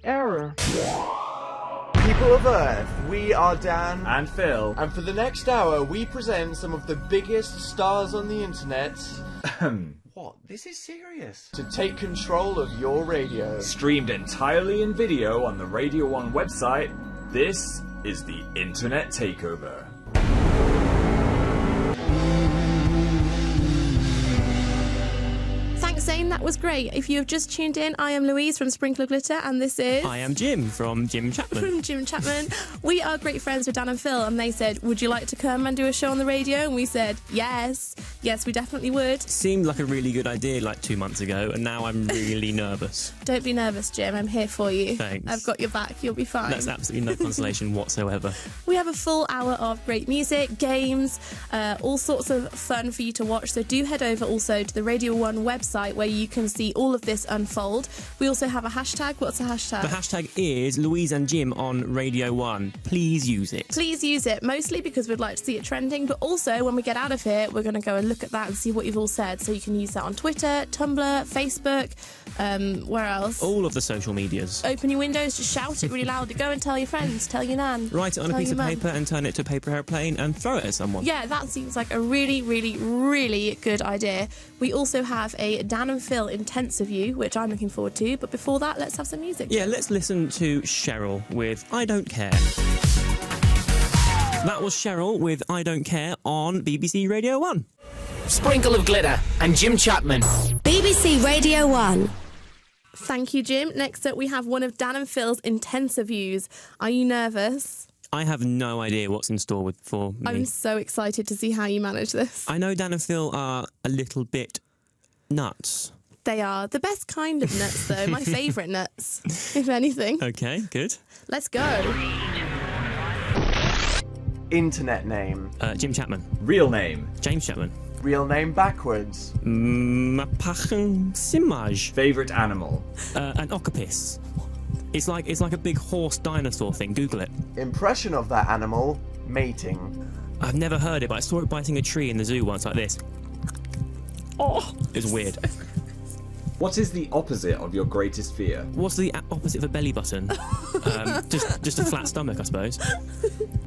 Error. People of Earth, we are Dan and Phil, and for the next hour we present some of the biggest stars on the internet. What? This is serious. To take control of your radio. Streamed entirely in video on the Radio 1 website, this is the Internet Takeover. Thanks, Zane. That was great. If you have just tuned in, I am Louise from Sprinkle of Glitter, and this is... I am Jim from Jim Chapman. From Jim Chapman. We are great friends with Dan and Phil, and they said, would you like to come and do a show on the radio? And we said, yes. Yes, we definitely would. Seemed like a really good idea like 2 months ago, and now I'm really nervous. Don't be nervous, Jim. I'm here for you. Thanks. I've got your back. You'll be fine. That's absolutely no consolation whatsoever. We have a full hour of great music, games, all sorts of fun for you to watch. So do head over also to the Radio 1 website where you can see all of this unfold. We also have a hashtag. What's the hashtag? The hashtag is Louise and Jim on Radio 1. Please use it. Please use it, mostly because we'd like to see it trending, but also when we get out of here, we're going to go and look at that and see what you've all said. So you can use that on Twitter, Tumblr, Facebook, where else? All of the social medias. Open your windows, just shout it really loud. Go and tell your friends, tell your nan. Write it on a piece of paper and turn it to a paper airplane and throw it at someone. Yeah, that seems like a really, really, really good idea. We also have a Dan and Phil intensive view, which I'm looking forward to. But before that, let's have some music. Yeah, let's listen to Cheryl with I Don't Care. That was Cheryl with I Don't Care on BBC Radio 1. Sprinkle of Glitter and Jim Chapman. BBC Radio 1. Thank you, Jim. Next up, we have one of Dan and Phil's intensive views. Are you nervous? I have no idea what's in store for me. I'm so excited to see how you manage this. I know Dan and Phil are a little bit nuts. They are the best kind of nuts, though. My favourite nuts, if anything. Okay, good. Let's go. Internet name. Jim Chapman. Real name. James Chapman. Real name backwards. Mapachan Simaj. Favorite animal. An octopus. It's like a big horse dinosaur thing. Google it. Impression of that animal. Mating. I've never heard it, but I saw it biting a tree in the zoo once like this. Oh, it was weird. What is the opposite of your greatest fear? What's the opposite of a belly button? Just a flat stomach, I suppose.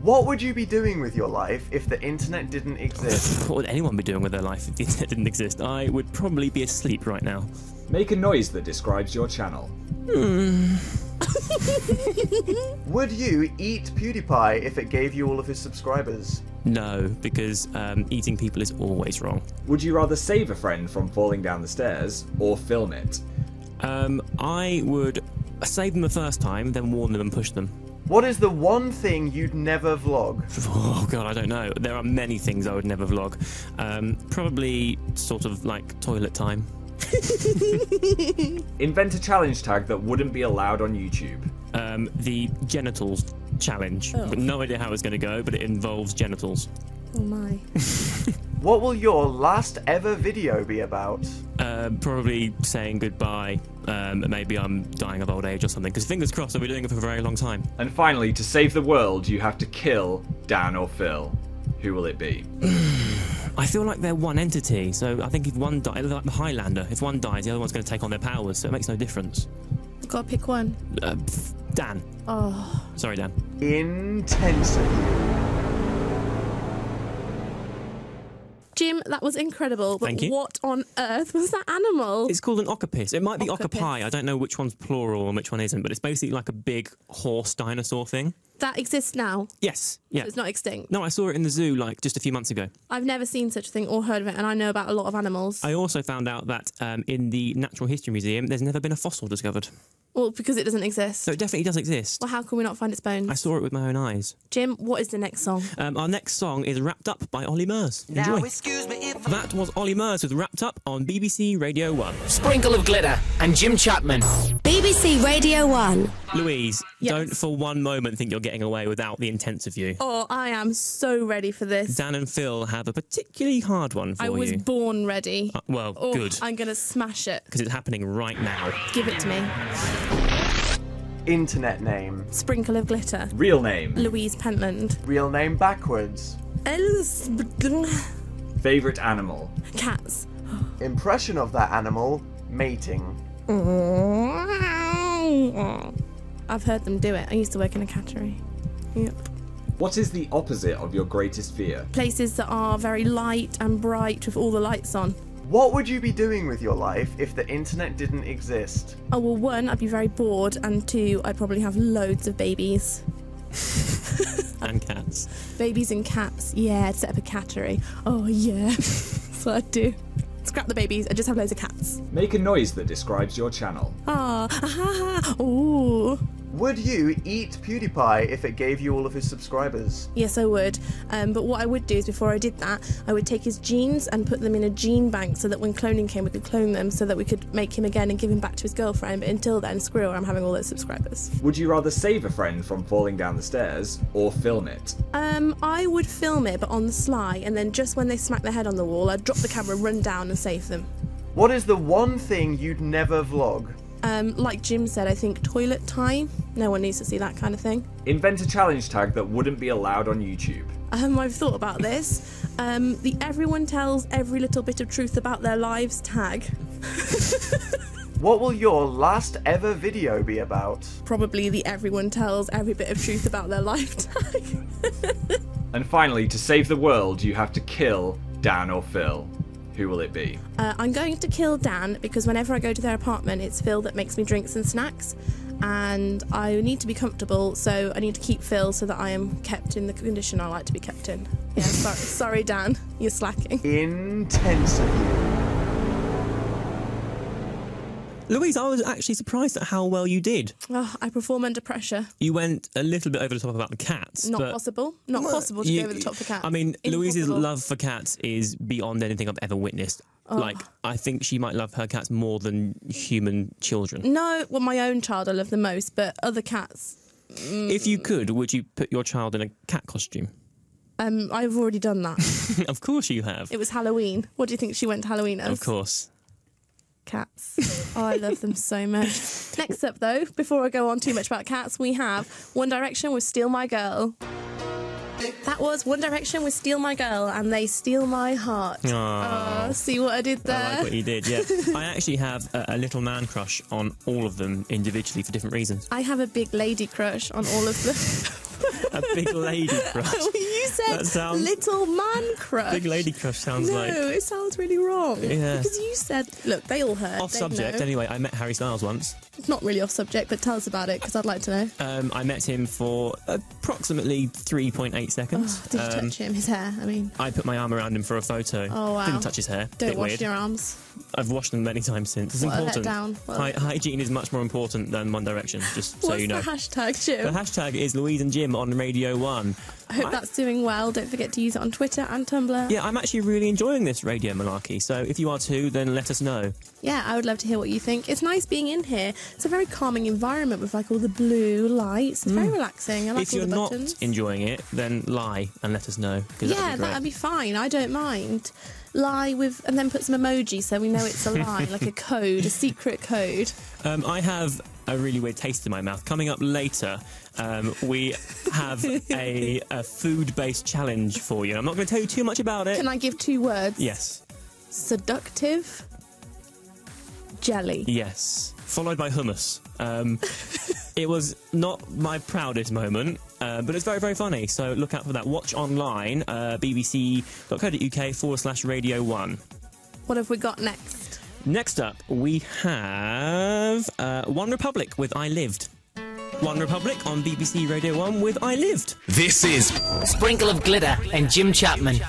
What would you be doing with your life if the internet didn't exist? What would anyone be doing with their life if the internet didn't exist? I would probably be asleep right now. Make a noise that describes your channel. Would you eat PewDiePie if it gave you all of his subscribers? No, because eating people is always wrong. Would you rather save a friend from falling down the stairs or film it? I would save them the first time, then warn them and push them. What is the one thing you'd never vlog? Oh god, I don't know. There are many things I would never vlog. Probably sort of like toilet time. Invent a challenge tag that wouldn't be allowed on YouTube. The genitals challenge. Oh. But no idea how it's going to go, but it involves genitals. Oh my. What will your last ever video be about? Probably saying goodbye. Maybe I'm dying of old age or something, because fingers crossed I'll be doing it for a very long time. And finally, to save the world, you have to kill Dan or Phil. Who will it be? I feel like they're one entity, so I think if one dies, like the Highlander, if one dies, the other one's going to take on their powers, so it makes no difference. You've got to pick one. Dan. Oh. Sorry, Dan. Intensive. Jim, that was incredible. But Thank you. what on earth was that animal? It's called an octopus. It might be Octopus. octopi. I don't know which one's plural and which one isn't, but it's basically like a big horse dinosaur thing. That exists now. Yes. Yeah. So it's not extinct. No, I saw it in the zoo like just a few months ago. I've never seen such a thing or heard of it, and I know about a lot of animals. I also found out that in the Natural History Museum, there's never been a fossil discovered. Well, because it doesn't exist. So it definitely does exist. Well, how can we not find its bones? I saw it with my own eyes. Jim, what is the next song? Our next song is Wrapped Up by Ollie Murs. Enjoy. Now, excuse me if That was Ollie Murs with Wrapped Up on BBC Radio 1. Sprinkle of Glitter and Jim Chapman. BBC Radio 1. Louise, Yes. don't for one moment think you're getting away without the intensive view. Oh, I am so ready for this. Dan and Phil have a particularly hard one for I was you. born ready. Well, Oh, good, I'm going to smash it. because it's happening right now. Give it to me. Internet name. Sprinkle of Glitter. Real name. Louise Pentland. Real name backwards. Favorite animal. Cats. Impression of that animal. Mating. I've heard them do it. I used to work in a cattery. Yep. What is the opposite of your greatest fear? Places that are very light and bright with all the lights on. What would you be doing with your life if the internet didn't exist? Oh, well, 1, I'd be very bored, and 2, I'd probably have loads of babies. And cats. Babies and cats. Yeah, I'd set up a cattery. Oh, yeah. That's what I'd do. Scrap the babies and just have loads of cats. Make a noise that describes your channel. Ah, ah, ooh. Would you eat PewDiePie if it gave you all of his subscribers? Yes, I would. But what I would do is, before I did that, I would take his genes and put them in a gene bank so that when cloning came, we could clone them so that we could make him again and give him back to his girlfriend. But until then, screw her, I'm having all those subscribers. Would you rather save a friend from falling down the stairs or film it? I would film it, but on the sly, and then just when they smack their head on the wall, I'd drop the camera, run down and save them. What is the one thing you'd never vlog? Like Jim said, I think toilet time. No one needs to see that kind of thing. Invent a challenge tag that wouldn't be allowed on YouTube. I've thought about this. The everyone tells every little bit of truth about their lives tag. What will your last ever video be about? Probably the everyone tells every bit of truth about their life tag. And finally, to save the world, you have to kill Dan or Phil. Who will it be? I'm going to kill Dan because whenever I go to their apartment, it's Phil that makes me drinks and snacks. And I need to be comfortable, so I need to keep Phil so that I am kept in the condition I like to be kept in. Yeah, sorry Dan, you're slacking. Intense of you. Louise, I was actually surprised at how well you did. Oh, I perform under pressure. You went a little bit over the top about the cats. Not possible. Not possible to go over the top for cats. I mean, Impossible. Louise's love for cats is beyond anything I've ever witnessed. Oh. Like, I think she might love her cats more than human children. No, well, my own child I love the most, but other cats... If you could, would you put your child in a cat costume? I've already done that. Of course you have. It was Halloween. What do you think she went to Halloween as? Of course. Cats. Oh, I love them so much. Next up, though, before I go on too much about cats, we have One Direction with Steal My Girl. That was One Direction with Steal My Girl, and they steal my heart. Oh, see what I did there? I like what you did, yeah. I actually have a little man crush on all of them individually for different reasons. I have a big lady crush on all of them. A big lady crush. You said little man crush. Big lady crush sounds like... No, it sounds really wrong. Yeah. Because you said... Look, they all heard. Off subject, know. anyway, I met Harry Styles once. It's not really off subject, but tell us about it, because I'd like to know. I met him for approximately 3.8 seconds. Oh, did you touch him? His hair, I mean... I put my arm around him for a photo. Oh, wow. Didn't touch his hair. Don't Bit wash weird. your arms. I've washed them many times since. It's What a important. letdown. Hygiene is much more important than One Direction, just so you know. What's the hashtag, Jim? The hashtag is Louise and Jim on Radio 1. I hope that's doing well. Don't forget to use it on Twitter and Tumblr. Yeah, I'm actually really enjoying this radio malarkey, so if you are too, then let us know. Yeah, I would love to hear what you think. It's nice being in here. It's a very calming environment with like all the blue lights. It's very relaxing. I like If all you're the not buttons. enjoying it, then lie and let us know. Yeah, that'd be fine. I don't mind. Lie with, and then put some emoji so we know it's a lie, like a code, a secret code. I have a really weird taste in my mouth. Coming up later, we have a food-based challenge for you. I'm not going to tell you too much about it. Can I give 2 words? Yes. Seductive jelly. Yes. Followed by hummus. It was not my proudest moment, but it's very, very funny. So look out for that. Watch online, bbc.co.uk/Radio 1. What have we got next? Next up, we have One Republic with I Lived. One Republic on BBC Radio 1 with I Lived. This is Sprinkle of Glitter and Jim Chapman.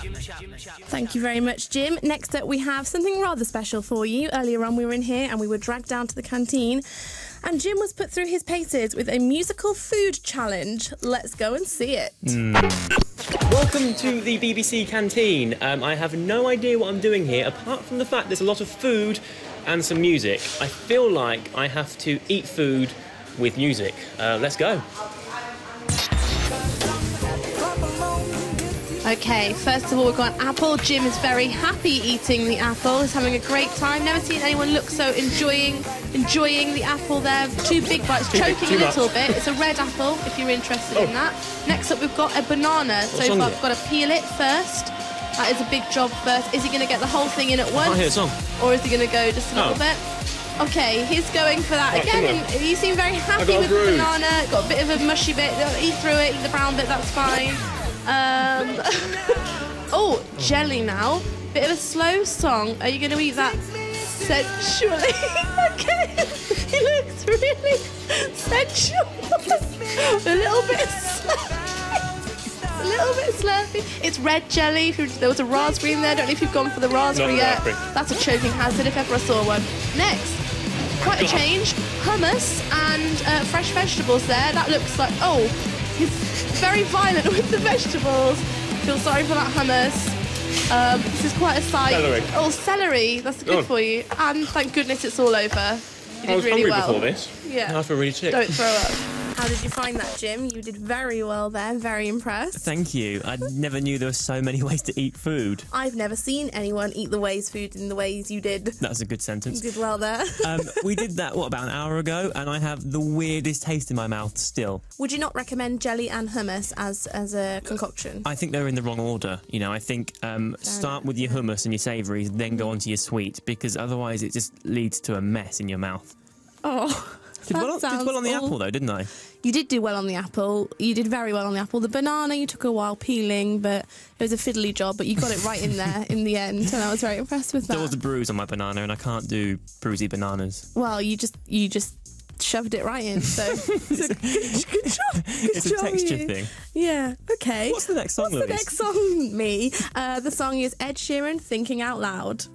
Thank you very much, Jim. Next up, we have something rather special for you. Earlier on, we were in here and we were dragged down to the canteen, and Jim was put through his paces with a musical food challenge. Let's go and see it. Welcome to the BBC canteen. I have no idea what I'm doing here, apart from the fact there's a lot of food and some music. I feel like I have to eat food with music. Let's go. Okay, first of all, we've got an apple. Jim is very happy eating the apple. He's having a great time. Never seen anyone look so enjoying the apple there. 2 big bites, choking a little bit. It's a red apple, if you're interested in that. Next up, we've got a banana. So far, I've got to peel it first. That is a big job first. Is he going to get the whole thing in at once? I can't hear the song. Or is he going to go just a little bit? Okay, he's going for that again. You seem very happy with the banana. Got a bit of a mushy bit. Eat through it. Eat the brown bit. That's fine. Oh, jelly now. Bit of a slow song. Are you going to eat that sensually? Okay. He looks really sensual. A little bit slurpy. A little bit slurpy. It's red jelly. There was a raspberry in there. I don't know if you've gone for the raspberry yet. That's a choking hazard if ever I saw one. Next. Quite a change. Hummus and fresh vegetables there. That looks like... Oh, he's very violent with the vegetables. Feel sorry for that hummus. This is quite a sight. Celery. Oh, celery. That's good for you. And thank goodness it's all over. You did I was really hungry well. before this. Yeah. I feel really sick. Don't throw up. How did you find that, Jim? You did very well there. Very impressed. Thank you. I never knew there were so many ways to eat food. I've never seen anyone eat the ways food in the ways you did. That's a good sentence. You did well there. We did that, about an hour ago, and I have the weirdest taste in my mouth still. Would you not recommend jelly and hummus as a concoction? I think they're in the wrong order. I think start with your hummus and your savouries, then go on to your sweet, because otherwise it just leads to a mess in your mouth. Oh, did well on the apple, though, didn't I? You did do well on the apple. You did very well on the apple. The banana, you took a while peeling, but it was a fiddly job, but you got it right in there in the end, and I was very impressed with that. There was a bruise on my banana, and I can't do bruisey bananas. Well, you just shoved it right in, so it's a good job. It's a texture thing. Yeah, okay. What's the next song, Louise? The next song, me? The song is Ed Sheeran, Thinking Out Loud.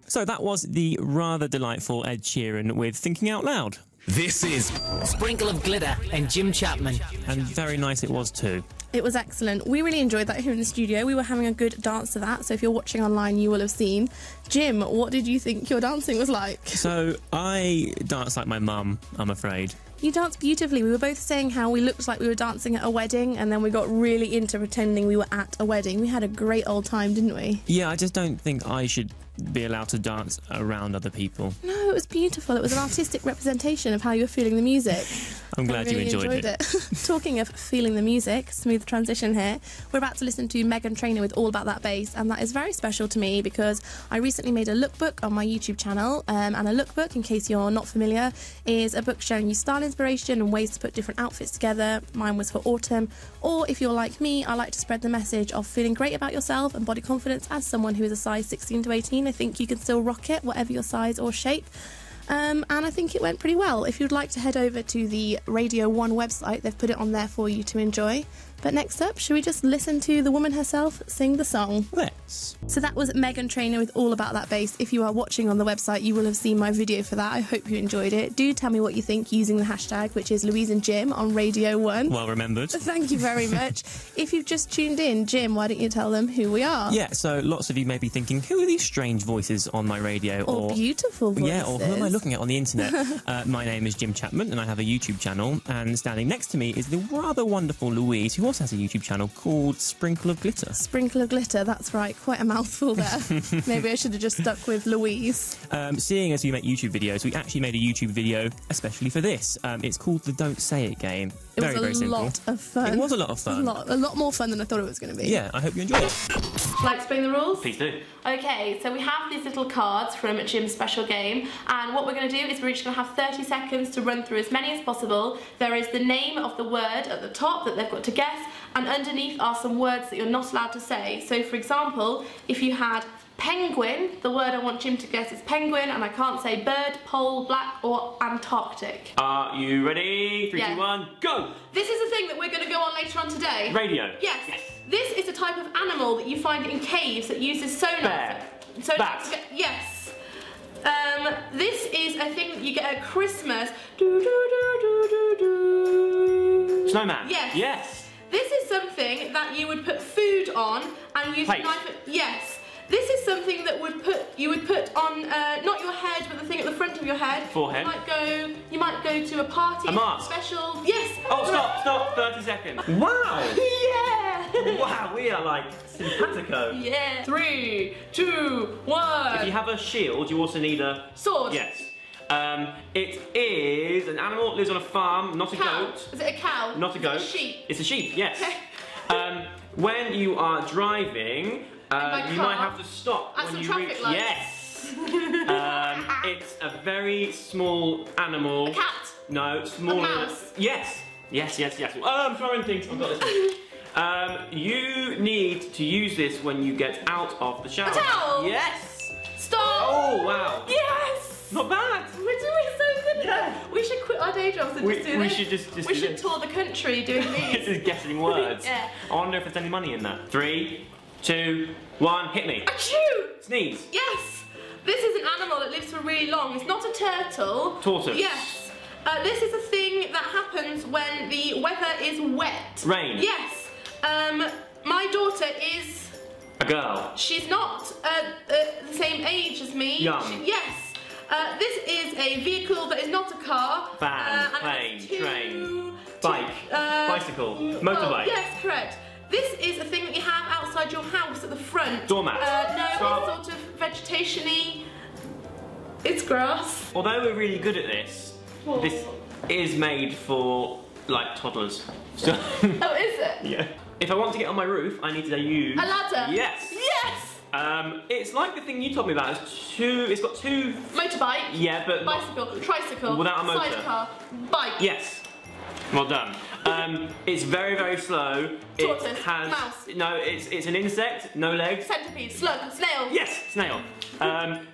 So that was the rather delightful Ed Sheeran with Thinking Out Loud. This is Sprinkle of Glitter and Jim Chapman. And very nice it was too. It was excellent. We really enjoyed that here in the studio. We were having a good dance to that, so if you're watching online you will have seen. Jim, what did you think your dancing was like? So I danced like my mum, I'm afraid. You danced beautifully. We were both saying how we looked like we were dancing at a wedding, and then we got really into pretending we were at a wedding. We had a great old time, didn't we? Yeah, I just don't think I should be allowed to dance around other people. No, it was beautiful. It was an artistic representation of how you were feeling the music. I'm glad really you enjoyed it. Talking of feeling the music, smooth transition here, we're about to listen to Meghan Trainor with All About That Bass, and that is very special to me because I recently made a lookbook on my YouTube channel, and a lookbook, in case you're not familiar, is a book showing you style inspiration and ways to put different outfits together. Mine was for autumn, or if you're like me, I like to spread the message of feeling great about yourself and body confidence as someone who is a size 16 to 18. I think you can still rock it, whatever your size or shape. And I think it went pretty well. If you'd like to head over to the Radio 1 website, they've put it on there for you to enjoy. But next up, should we just listen to the woman herself sing the song? Let's. So that was Meghan Trainor with All About That Bass. If you are watching on the website, you will have seen my video for that. I hope you enjoyed it. Do tell me what you think using the hashtag, which is Louise and Jim on Radio 1. Well remembered. Thank you very much. If you've just tuned in, Jim, why don't you tell them who we are? Yeah, so lots of you may be thinking, who are these strange voices on my radio? Or beautiful voices. Yeah, or who am I looking at on the internet? My name is Jim Chapman, and I have a YouTube channel, and standing next to me is the rather wonderful Louise, who also has a YouTube channel called Sprinkle of Glitter. Sprinkle of Glitter, that's right. Quite a mouthful there. Maybe I should have just stuck with Louise. Seeing as we make YouTube videos, we actually made a YouTube video especially for this. It's called the Don't Say It game. It very, very was a simple. lot of fun. It was a lot of fun. A lot more fun than I thought it was going to be. Yeah, I hope you enjoyed it. Shall I explain the rules? Please do. Okay, so we have these little cards from Jim's special game, and what we're going to do is we're each going to have 30 seconds to run through as many as possible. There is the name of the word at the top that they've got to guess, and underneath are some words that you're not allowed to say. So for example, if you had penguin, the word I want Jim to guess is penguin, and I can't say bird, pole, black or Antarctic. Are you ready? 3, Yes. 2, 1, go! This is a thing that we're going to go on later on today. Radio. Yes. This is a type of animal that you find in caves that uses sonar. Bear. Bat. Yes. This is a thing that you get at Christmas. Do, do, do, do, do, do. Snowman. Yes. Yes. This is something that you would put food on and use Plate. a knife. Yes. This is something that you would put on not your head, but the thing at the front of your head. Forehead. You might go to a party. A mask. Special. Yes. Oh, stop, 30 seconds. Wow! Yeah. Wow, we are like simpatico. Yeah. 3, 2, 1. If you have a shield, you also need a... Sword. Yes. It is an animal that lives on a farm, not a Cow. goat. Is it a cow? Not a goat. Is it a sheep? It's a sheep, yes. Okay. When you are driving, my you car? might have to stop At when some you traffic reach... lights? Yes. It's a very small animal. A cat. No, smaller. A mouse. Yes. I'm throwing things. I've got this one. You need to use this when you get out of the shower. A towel. Yes. Stop. Oh wow. Yes. Not bad. We're doing so good. Yeah. We should quit our day jobs and just do this. We should just We do should this. tour the country doing This these. is guessing words. Yeah. I wonder if there's any money in that. 3, 2, 1, hit me. Achoo! Sneeze. Yes. This is an animal that lives for really long. It's not a turtle. Tortoise. Yes. This is a thing that happens when the weather is wet. Rain. Yes. My daughter is. A girl. She's not the same age as me. Young. Yes. This is a vehicle that is not a car. Van, and plane, it's two- train, bike, bicycle, motorbike. Oh, yes, correct. This is a thing that you have outside your house at the front. Doormat. No, Stop. it's sort of vegetation-y. It's grass. Although we're really good at this, Oh. this is made for like toddlers. So Oh, is it? yeah. If I want to get on my roof, I need to use A ladder? Yes. Yes! It's like the thing you told me about. It's got two. Motorbike. Yeah, but not- Bicycle. Tricycle. Without a motor. Sidecar. Bike. Yes. Well done. It's very, very slow. Tortoise. It has Mouse. no. It's an insect. No legs. Centipede. Slug. Snail. Yes, snail.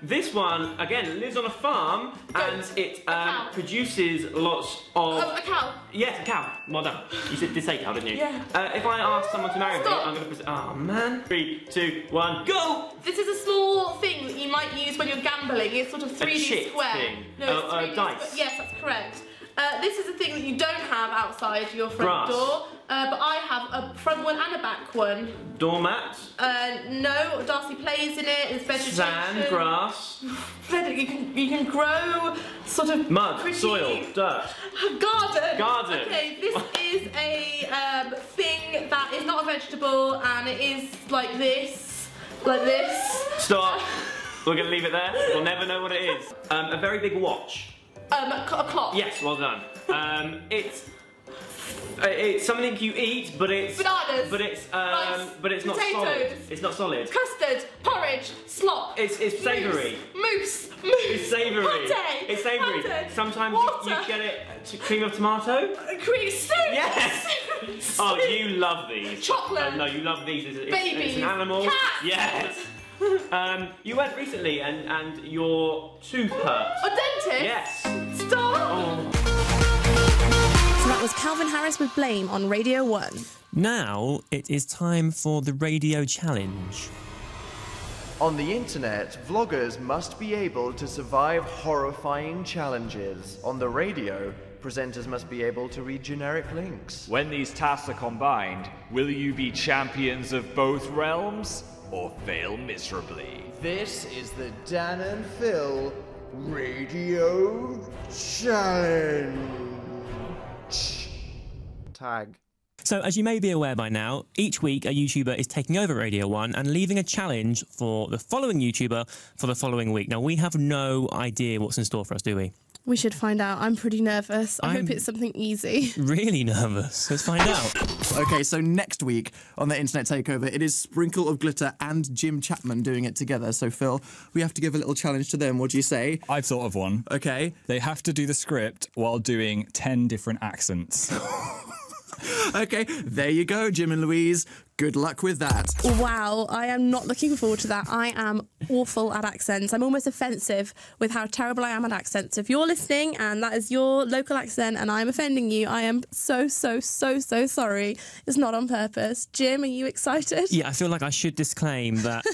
This one again lives on a farm and Goat. it cow. produces lots of. Oh, a cow. Yes, a cow. Well done. You did say cow, didn't you? Yeah. If I ask someone to marry me, Stop. I'm going to. Oh man. 3, 2, 1, go! This is a small thing that you might use when you're gambling. It's sort of 3D chip square. thing. No, it's 3D dice. square. Yes, that's correct. This is a thing that you don't have outside your front Grass. door, but I have a front one and a back one. Doormat. No, Darcy plays in it. It's vegetation. Sand, grass, You can grow sort of mud, pretty- soil, dirt. Garden. Garden. Okay, this is a thing that is not a vegetable, and it is like this, Stop. We're going to leave it there. We'll never know what it is. A very big watch. A clock. Yes, well done. It's something you eat, but it's Bananas. Rice, but it's not potatoes. solid. It's not solid. Custard, porridge, slop. It's savoury. Moose. It's savoury. Pate. It's savoury. Pate. Sometimes Water. you get it cream of tomato. Cream soup. Yes. Oh, you love these. Chocolate. No, you love these. It's Babies. an animal. Cats. Yes. You went recently and your tooth hurt. A dentist. Yes. Stop. Oh. So that was Calvin Harris with Blame on Radio 1. Now it is time for the radio challenge. On the internet, vloggers must be able to survive horrifying challenges. On the radio, presenters must be able to read generic links. When these tasks are combined, will you be champions of both realms or fail miserably? This is the Dan and Phil Radio Challenge. Tag. So, as you may be aware by now, each week a YouTuber is taking over Radio 1 and leaving a challenge for the following YouTuber for the following week. Now, we have no idea what's in store for us, do we? We should find out. I'm pretty nervous. I hope it's something easy. Really nervous. Let's find out. Okay, so next week on the Internet Takeover, it is Sprinkle of Glitter and Jim Chapman doing it together. So, Phil, we have to give a little challenge to them. What do you say? I've thought of one. Okay. They have to do the script while doing 10 different accents. Okay, there you go, Jim and Louise. Good luck with that. Wow, I am not looking forward to that. I am awful at accents. I'm almost offensive with how terrible I am at accents. If you're listening and that is your local accent and I'm offending you, I am so sorry. It's not on purpose. Jim, are you excited? Yeah, I feel like I should disclaim that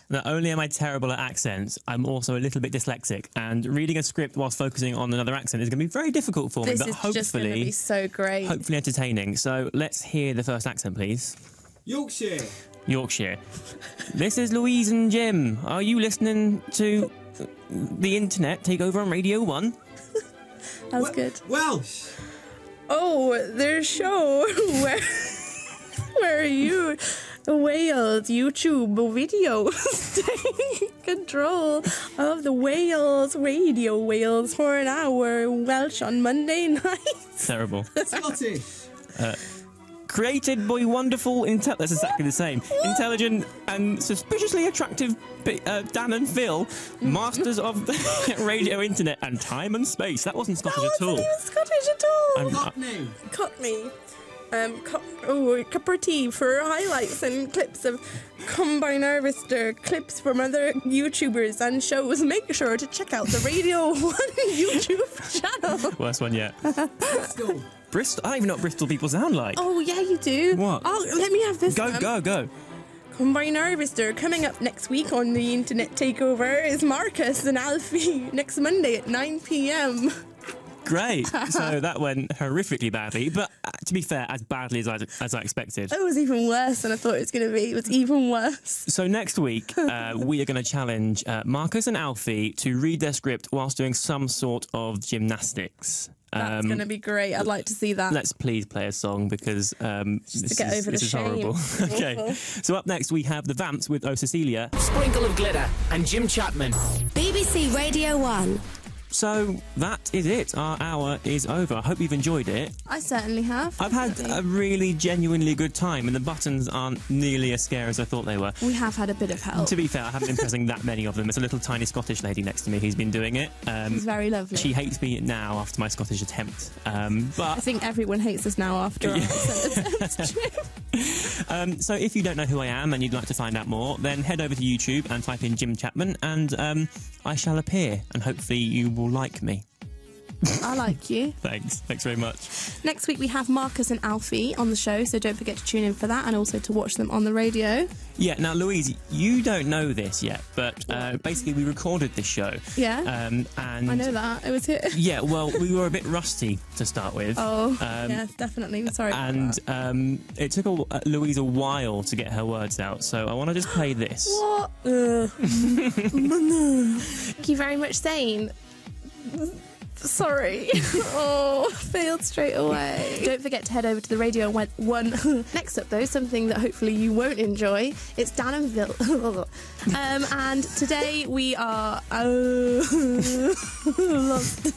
not only am I terrible at accents, I'm also a little bit dyslexic. And reading a script whilst focusing on another accent is going to be very difficult for me. This But is just going to be so great. hopefully entertaining. So let's hear the first accent, please. Yorkshire. This is Louise and Jim. Are you listening to the Internet Takeover on Radio 1? That was good. Welsh. Oh, their show. Where are you? Wales YouTube videos. Taking control of the Wales radio Wales for an hour. Welsh on Monday nights. Terrible. Scottish. Created by wonderful, that's exactly the same. Intelligent and suspiciously attractive Dan and Phil, masters of the radio, internet, and time and space. That wasn't Scottish at all. That wasn't even Scottish at all. Cockney. Cockney. Cup of tea for highlights and clips of Combine Harvester, clips from other YouTubers and shows. Make sure to check out the Radio 1 YouTube channel. Worst one yet. Bristol? I don't even know what Bristol people sound like. Oh, yeah, you do. What? Oh, let me have this one. Go. Combine Harvester. Coming up next week on the Internet Takeover is Marcus and Alfie next Monday at 9 p.m. Great. So that went horrifically badly, but to be fair, as badly as I expected. It was even worse than I thought it was going to be. It was even worse. So next week, we are going to challenge Marcus and Alfie to read their script whilst doing some sort of gymnastics. That's going to be great. I'd like to see that. Let's please play a song because this is shame. horrible. Okay. So up next, we have the Vamps with Oh Cecilia. Sprinkle of Glitter and Jim Chapman. BBC Radio 1. So that is it. Our hour is over. I hope you've enjoyed it. I certainly have. I've had a really genuinely good time, and the buttons aren't nearly as scary as I thought they were. We have had a bit of help. To be fair, I haven't been pressing that many of them. It's a little tiny Scottish lady next to me who's been doing it. She's very lovely. She hates me now after my Scottish attempt. But I think everyone hates us now after our attempt. So if you don't know who I am and you'd like to find out more, then head over to YouTube and type in Jim Chapman, and I shall appear, and hopefully you will like me. I like you. Thanks very much. Next week we have Marcus and Alfie on the show, so don't forget to tune in for that and also to watch them on the radio. Yeah, now Louise, you don't know this yet, but basically we recorded this show. Yeah. And I know that. It was here. Yeah, well, we were a bit rusty to start with. Oh, yeah, definitely. Sorry about that. It took Louise a while to get her words out, so I want to just play this. What? Thank you very much, Zane. Sorry. Oh, failed straight away. Don't forget to head over to the Radio 1. Next up, though, something that hopefully you won't enjoy. It's Dan and Phil. And today we are... lost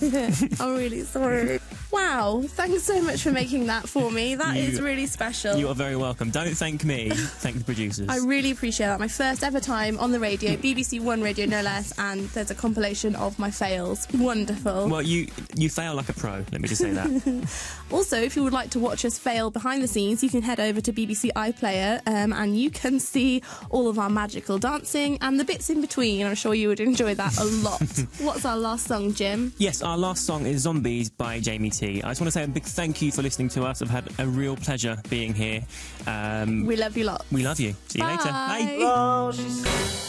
it. I'm really sorry. Wow, thanks so much for making that for me. That is really special. You are very welcome. Don't thank me. Thank the producers. I really appreciate that. My first ever time on the radio, BBC One Radio, no less, and there's a compilation of my fails. Wonderful. Well, you fail like a pro, let me just say that. Also, if you would like to watch us fail behind the scenes, you can head over to BBC iPlayer and you can see all of our magical dancing and the bits in between. I'm sure you would enjoy that a lot. What's our last song, Jim? Yes, our last song is Zombies by Jamie T. I just want to say a big thank you for listening to us. I've had a real pleasure being here. We love you lots. We love you. See you later. Bye. Bye.